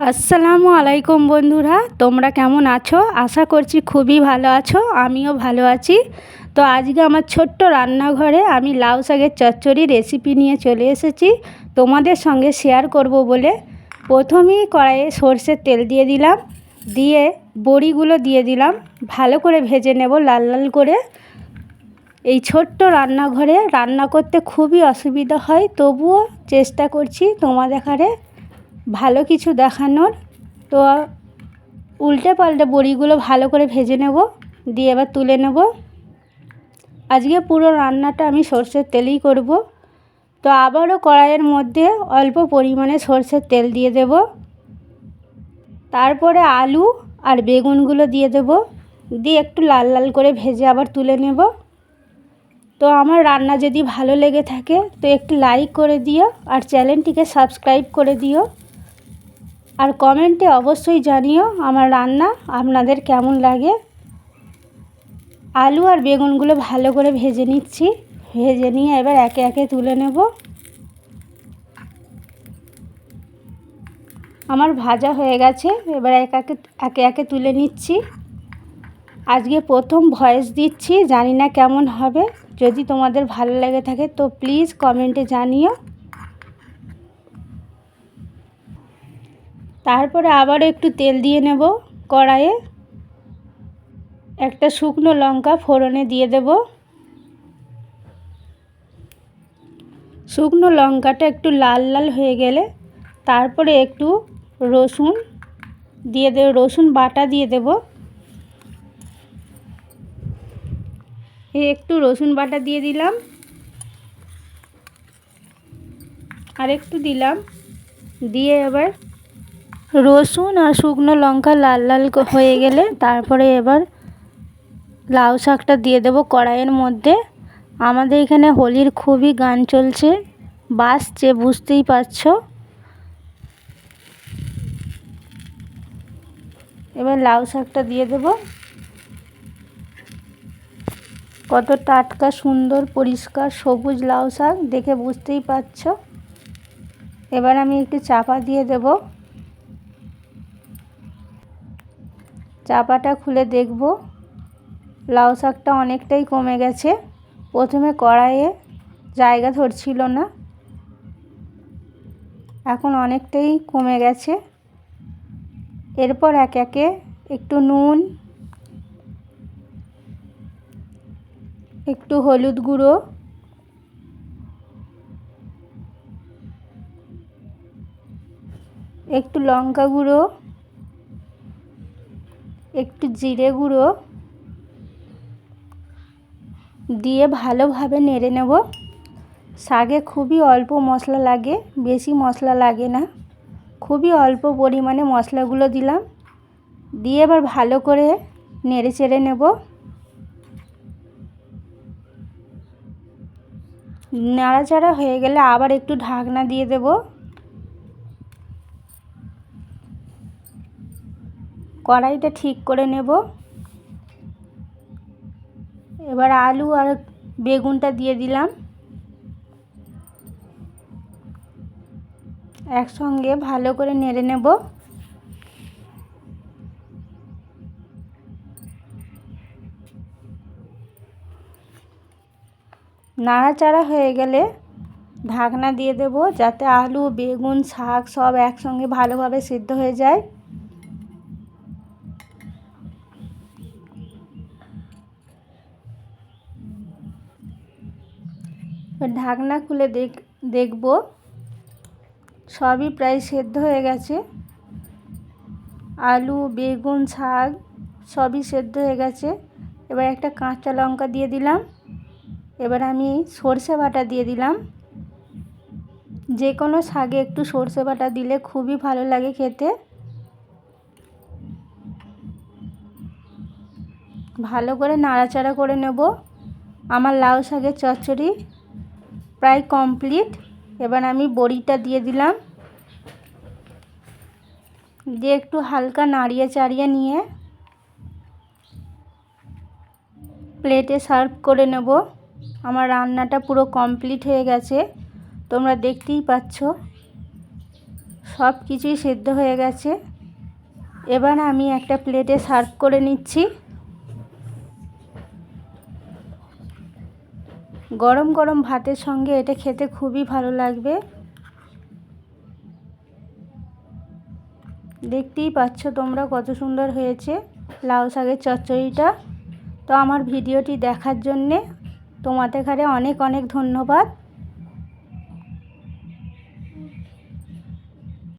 আসসালামু আলাইকুম বন্ধুরা, তোমরা কেমন আছো? আশা করছি খুবই ভালো আছো। আমিও ভালো আছি। তো আজকে আমার ছোট্ট রান্নাঘরে আমি লাউ শাকের চচ্চড়ি রেসিপি নিয়ে চলে এসেছি তোমাদের সঙ্গে শেয়ার করব বলে। প্রথমেই কড়াইয়ে সরষের তেল দিয়ে দিলাম, দিয়ে বড়িগুলো দিয়ে দিলাম, ভালো করে ভেজে নেব লাল লাল করে। এই ছোট্ট রান্নাঘরে রান্না করতে খুবই অসুবিধা হয়, তবুও চেষ্টা করছি তোমাদের ঘরে ভালো কিছু দেখানোর। তো উল্টে পাল্টে বড়িগুলো ভালো করে ভেজে নেব, দিয়ে এবার তুলে নেব। আজকে পুরো রান্নাটা আমি সরষের তেলেই করব। তো আবারও কড়াইয়ের মধ্যে অল্প পরিমাণে সরষের তেল দিয়ে দেব, তারপরে আলু আর বেগুনগুলো দিয়ে দেব, দিয়ে একটু লাল লাল করে ভেজে আবার তুলে নেব। তো আমার রান্না যদি ভালো লেগে থাকে তো একটু লাইক করে দিও আর চ্যানেলটিকে সাবস্ক্রাইব করে দিও, আর কমেন্টে অবশ্যই জানিও আমার রান্না আপনাদের কেমন লাগে। আলু আর বেগুনগুলো ভালো করে ভেজে নিচ্ছি, ভেজে নিয়ে এবার একে একে তুলে নেব। আমার ভাজা হয়ে গেছে, এবার একে একে তুলে নিচ্ছি। আজকে প্রথম ভয়েস দিচ্ছি, জানি না কেমন হবে। যদি তোমাদের ভালো লেগে থাকে তো প্লিজ কমেন্টে জানিও। তারপরে আবারও একটু তেল দিয়ে নেব কড়াইয়ে, একটা শুকনো লঙ্কা ফোড়নে দিয়ে দেব। শুকনো লঙ্কাটা একটু লাল লাল হয়ে গেলে তারপরে একটু রসুন দিয়ে দেব, রসুন বাটা দিয়ে দেব। একটু রসুন বাটা দিয়ে দিলাম, আর একটু দিলাম, দিয়ে এবার রসুন আর শুকনো লঙ্কা লাল লাল হয়ে গেলে তারপরে এবার লাউ শাকটা দিয়ে দেব কড়াইয়ের মধ্যে। আমাদের এখানে হোলির খুবই গান চলছে, বাজছে, বুঝতেই পারছো। এবার লাউ শাকটা দিয়ে দেব। কত টাটকা সুন্দর পরিষ্কার সবুজ লাউ শাক, দেখে বুঝতেই পারছো। এবার আমি একটু চাপা দিয়ে দেব। চাপাটা খুলে দেখব লাউ শাকটা অনেকটাই কমে গেছে। প্রথমে কড়াইয়ে জায়গা ধরছিল না, এখন অনেকটাই কমে গেছে। এরপর একে একে একটু নুন, একটু হলুদ গুঁড়ো, একটু লঙ্কা গুঁড়ো, একটু জিরে গুঁড়ো দিয়ে ভালোভাবে নেড়ে নেব। শাকে খুবই অল্প মশলা লাগে, বেশি মশলা লাগে না, খুবই অল্প পরিমাণে মশলাগুলো দিলাম, দিয়ে এবার ভালো করে নেড়ে চেড়ে নেব। নাড়াচাড়া হয়ে গেলে আবার একটু ঢাকনা দিয়ে দেব। কড়াইটা ঠিক করে নেব। এবার আলু আর বেগুনটা দিয়ে দিলাম, একসঙ্গে ভালো করে নেড়ে নেব। নাড়াচাড়া হয়ে গেলে ঢাকনা দিয়ে দেব, যাতে আলু বেগুন শাক সব একসঙ্গে ভালোভাবে সিদ্ধ হয়ে যায়। ঢাকনা খুলে দেখব সবই প্রায় সেদ্ধ হয়ে গেছে। আলু বেগুন শাক সবই সেদ্ধ হয়ে গেছে। এবার একটা কাঁচা লঙ্কা দিয়ে দিলাম। এবার আমি সরষে বাটা দিয়ে দিলাম। যে কোনো শাকে একটু সরষে বাটা দিলে খুবই ভালো লাগে খেতে। ভালো করে নাড়াচাড়া করে নেব। আমার লাউ শাকের চচ্চড়ি প্রায় কমপ্লিট। এবার আমি বড়িটা দিয়ে দিলাম, দিয়ে একটু হালকা নাড়িয়ে চাড়িয়ে নিয়ে প্লেটে সার্ভ করে নেব। আমার রান্নাটা পুরো কমপ্লিট হয়ে গেছে, তোমরা দেখতেই পাচ্ছ। সব কিছুই সেদ্ধ হয়ে গেছে। এবার আমি একটা প্লেটে সার্ভ করে নিচ্ছি। গরম গরম ভাতের সঙ্গে এটা খেতে খুবই ভালো লাগবে। দেখতেই পাচ্ছ তোমরা কত সুন্দর হয়েছে লাউ শাকের চচ্চড়িটা। তো আমার ভিডিওটি দেখার জন্যে তোমাদের কাছে অনেক অনেক ধন্যবাদ।